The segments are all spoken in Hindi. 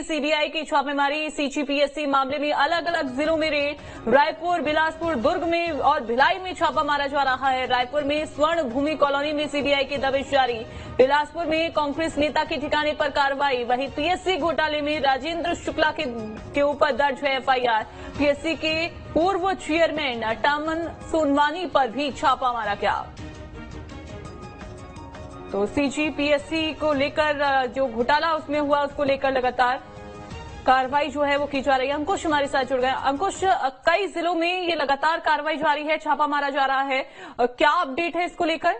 सीबीआई की छापेमारी। सीजीपीएससी मामले में अलग अलग जिलों में रेड, रायपुर, बिलासपुर, दुर्ग में और भिलाई में छापा मारा जा रहा है। रायपुर में स्वर्ण भूमि कॉलोनी में सीबीआई की दबिश जारी। बिलासपुर में कांग्रेस नेता के ठिकाने पर कार्रवाई। वहीं पीएससी घोटाले में राजेंद्र शुक्ला के ऊपर दर्ज है एफआईआर। पीएससी के पूर्व चेयरमैन टामन सोनवानी पर भी छापा मारा गया। तो सीजीपीएससी को लेकर जो घोटाला उसमें हुआ उसको लेकर लगातार कार्रवाई जो है वो की जा रही है। अंकुश हमारे साथ जुड़ गए। अंकुश, कई जिलों में ये लगातार कार्रवाई जारी है, छापा मारा जा रहा है, क्या अपडेट है इसको लेकर?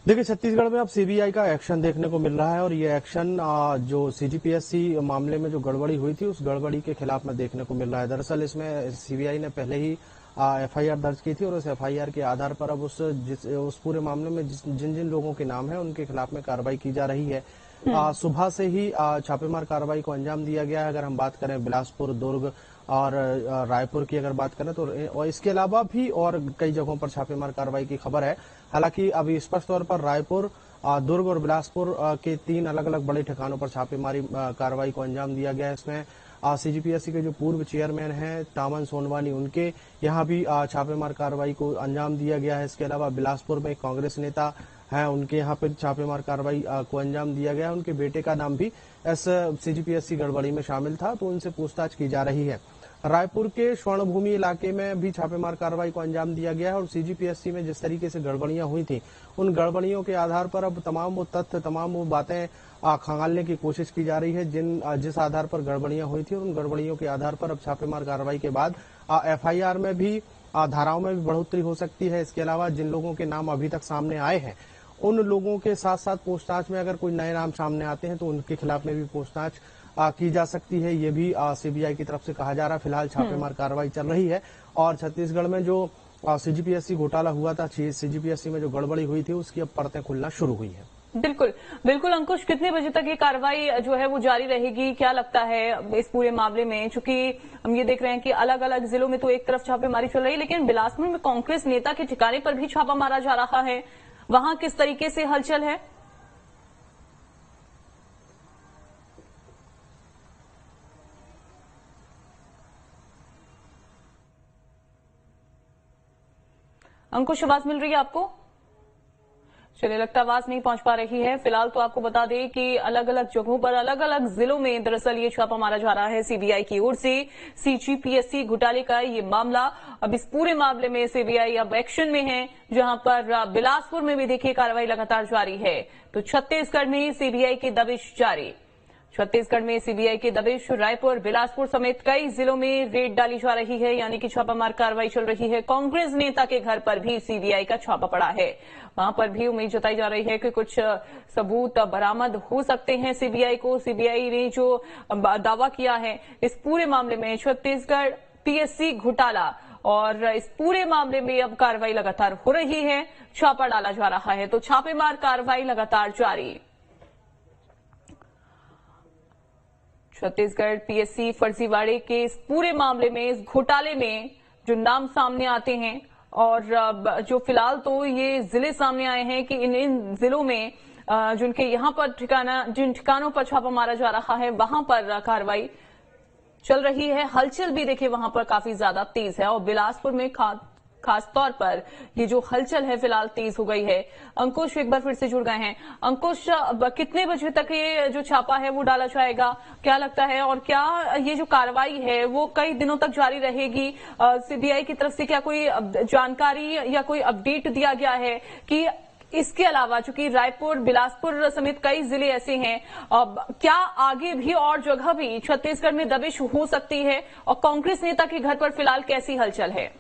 देखिए, छत्तीसगढ़ में अब सीबीआई का एक्शन देखने को मिल रहा है और ये एक्शन जो सीजीपीएससी मामले में जो गड़बड़ी हुई थी उस गड़बड़ी के खिलाफ में देखने को मिल रहा है। दरअसल इसमें सीबीआई ने पहले ही एफआईआर दर्ज की थी और उस एफआईआर के आधार पर अब उस पूरे मामले में जिन जिन लोगों के नाम है उनके खिलाफ में कार्रवाई की जा रही है। सुबह से ही छापेमार कार्रवाई को अंजाम दिया गया है। अगर हम बात करें बिलासपुर, दुर्ग और रायपुर की अगर बात करें तो और इसके अलावा भी और कई जगहों पर छापेमार कार्रवाई की खबर है। हालांकि अभी स्पष्ट तौर पर रायपुर, दुर्ग और बिलासपुर के 3 अलग अलग बड़े ठिकानों पर छापेमारी कार्रवाई को अंजाम दिया गया है। इसमें सीजीपीएससी के जो पूर्व चेयरमैन हैं टामन सोनवानी, उनके यहाँ भी छापेमार कार्रवाई को अंजाम दिया गया है। इसके अलावा बिलासपुर में कांग्रेस नेता हैं, उनके यहाँ पर छापेमार कार्रवाई को अंजाम दिया गया है। उनके बेटे का नाम भी इस सीजीपीएससी गड़बड़ी में शामिल था, तो उनसे पूछताछ की जा रही है। रायपुर के स्वर्ण भूमि इलाके में भी छापेमार कार्रवाई को अंजाम दिया गया है और सीजीपीएससी में जिस तरीके से गड़बड़ियां हुई थी उन गड़बड़ियों के आधार पर अब तमाम वो तथ्य, तमाम वो बातें खंगालने की कोशिश की जा रही है जिस आधार पर गड़बड़ियां हुई थी। और उन गड़बड़ियों के आधार पर अब छापेमार कार्रवाई के बाद एफआईआर में भी धाराओं में भी बढ़ोतरी हो सकती है। इसके अलावा जिन लोगों के नाम अभी तक सामने आए हैं उन लोगों के साथ साथ पूछताछ में अगर कोई नए नाम सामने आते हैं तो उनके खिलाफ में भी पूछताछ की जा सकती है। ये भी सीबीआई की तरफ से कहा जा रहा है। फिलहाल छापेमार कार्रवाई चल रही है और छत्तीसगढ़ में जो सीजीपीएससी घोटाला हुआ था, सीजीपीएससी में जो गड़बड़ी हुई थी उसकी अब परतें खुलना शुरू हुई है। बिल्कुल बिल्कुल अंकुश, कितने बजे तक ये कार्रवाई जो है वो जारी रहेगी, क्या लगता है इस पूरे मामले में? चूंकि हम ये देख रहे हैं कि अलग अलग जिलों में तो एक तरफ छापेमारी चल रही है, लेकिन बिलासपुर में कांग्रेस नेता के ठिकाने पर भी छापा मारा जा रहा है। वहां किस तरीके से हलचल है? अंकुश, आवाज मिल रही है आपको? चलिए, लगता आवाज नहीं पहुंच पा रही है। फिलहाल तो आपको बता दें कि अलग अलग जगहों पर, अलग अलग जिलों में दरअसल ये छापा मारा जा रहा है सीबीआई की ओर से। सीजीपीएससी घोटाले का ये मामला, अब इस पूरे मामले में सीबीआई अब एक्शन में है, जहां पर बिलासपुर में भी देखिए कार्रवाई लगातार जारी है। तो छत्तीसगढ़ में सीबीआई की दबिश जारी। छत्तीसगढ़ में सीबीआई की दबिश, रायपुर, बिलासपुर समेत कई जिलों में रेड डाली जा रही है, यानी कि छापामार कार्रवाई चल रही है। कांग्रेस नेता के घर पर भी सीबीआई का छापा पड़ा है। वहां पर भी उम्मीद जताई जा रही है कि कुछ सबूत बरामद हो सकते हैं सीबीआई को। सीबीआई ने जो दावा किया है इस पूरे मामले में, छत्तीसगढ़ पीएससी घोटाला, और इस पूरे मामले में अब कार्रवाई लगातार हो रही है, छापा डाला जा रहा है। तो छापेमार कार्रवाई लगातार जारी। छत्तीसगढ़ पीएससी फर्जीवाड़े के इस पूरे मामले में, इस घोटाले में जो नाम सामने आते हैं और जो फिलहाल तो ये जिले सामने आए हैं कि इन जिलों में जिनके यहाँ पर जिन ठिकानों पर छापा मारा जा रहा है वहां पर कार्रवाई चल रही है। हलचल भी देखिए वहां पर काफी ज्यादा तेज है और बिलासपुर में खास तौर पर ये जो हलचल है फिलहाल तेज हो गई है। अंकुश एक बार फिर से जुड़ गए हैं। अंकुश, कितने बजे तक ये जो छापा है वो डाला जाएगा, क्या लगता है? और क्या ये जो कार्रवाई है वो कई दिनों तक जारी रहेगी? सीबीआई की तरफ से क्या कोई जानकारी या कोई अपडेट दिया गया है कि इसके अलावा, चूंकि रायपुर, बिलासपुर समेत कई जिले ऐसे हैं, क्या आगे भी और जगह भी छत्तीसगढ़ में दबिश हो सकती है? और कांग्रेस नेता के घर पर फिलहाल कैसी हलचल है?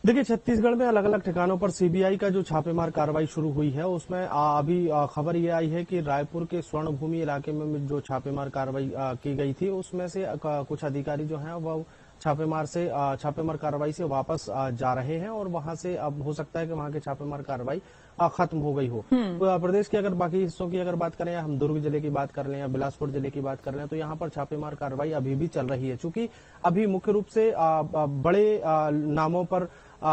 देखिए, छत्तीसगढ़ में अलग अलग ठिकानों पर सीबीआई का जो छापेमार कार्रवाई शुरू हुई है उसमें अभी खबर ये आई है कि रायपुर के स्वर्ण भूमि इलाके में जो छापेमार कार्रवाई की गई थी उसमें से कुछ अधिकारी जो हैं वो छापेमार कार्रवाई से वापस जा रहे हैं और वहां से अब हो सकता है कि वहां की छापेमार कार्रवाई खत्म हो गई हो। तो प्रदेश के अगर बाकी हिस्सों की अगर बात करें, या हम दुर्ग जिले की बात कर लें या बिलासपुर जिले की बात कर लें, तो यहाँ पर छापेमार कार्रवाई अभी भी चल रही है। चूंकि अभी मुख्य रूप से बड़े नामों पर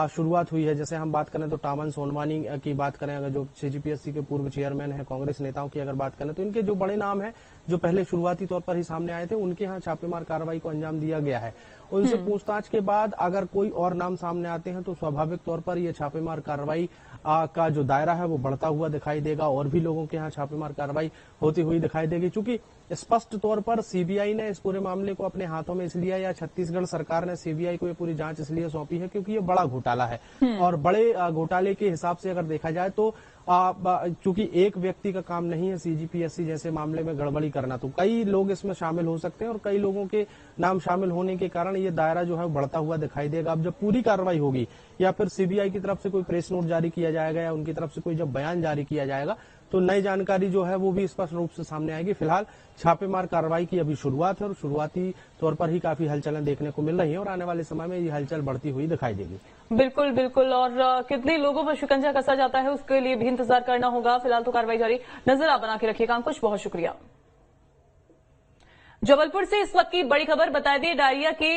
शुरुआत हुई है। जैसे हम बात करें तो टामन सोनवानी की बात करें, अगर जो सीजीपीएससी के पूर्व चेयरमैन है, कांग्रेस नेताओं की अगर बात करें, तो इनके जो बड़े नाम हैं जो पहले शुरुआती तौर पर ही सामने आए थे, उनके यहाँ छापेमार कार्रवाई को अंजाम दिया गया है। उनसे पूछताछ के बाद अगर कोई और नाम सामने आते हैं तो स्वाभाविक तौर पर यह छापेमार कार्रवाई का जो दायरा है वो बढ़ता हुआ दिखाई देगा और भी लोगों के यहाँ छापेमार कार्रवाई होती हुई दिखाई देगी। चूंकि स्पष्ट तौर पर सीबीआई ने इस पूरे मामले को अपने हाथों में इसलिए, या छत्तीसगढ़ सरकार ने सीबीआई को ये पूरी जांच इसलिए सौंपी है क्योंकि ये बड़ा घोटाला है। और बड़े घोटाले के हिसाब से अगर देखा जाए तो चूंकि एक व्यक्ति का काम नहीं है सीजीपीएससी जैसे मामले में गड़बड़ी करना, तो कई लोग इसमें शामिल हो सकते हैं और कई लोगों के नाम शामिल होने के कारण ये दायरा जो है बढ़ता हुआ दिखाई देगा। अब जब पूरी कार्रवाई होगी या फिर सीबीआई की तरफ से कोई प्रेस नोट जारी किया जाएगा या उनकी तरफ से कोई जब बयान जारी किया जाएगा तो नई जानकारी जो है वो भी स्पष्ट रूप से सामने आएगी। फिलहाल छापेमार कार्रवाई की अभी शुरुआत है और शुरुआती तौर पर ही काफी हलचलें देखने को मिल रही है और आने वाले समय में ये हलचल बढ़ती हुई दिखाई देगी। बिल्कुल बिल्कुल, और कितने लोगों पर शिकंजा कसा जाता है उसके लिए भी इंतजार करना होगा। फिलहाल तो कार्रवाई जारी, नजर आप बना के रखिएगा। अंकुश, बहुत शुक्रिया। जबलपुर से इस वक्त की बड़ी खबर बता दें, डायरिया के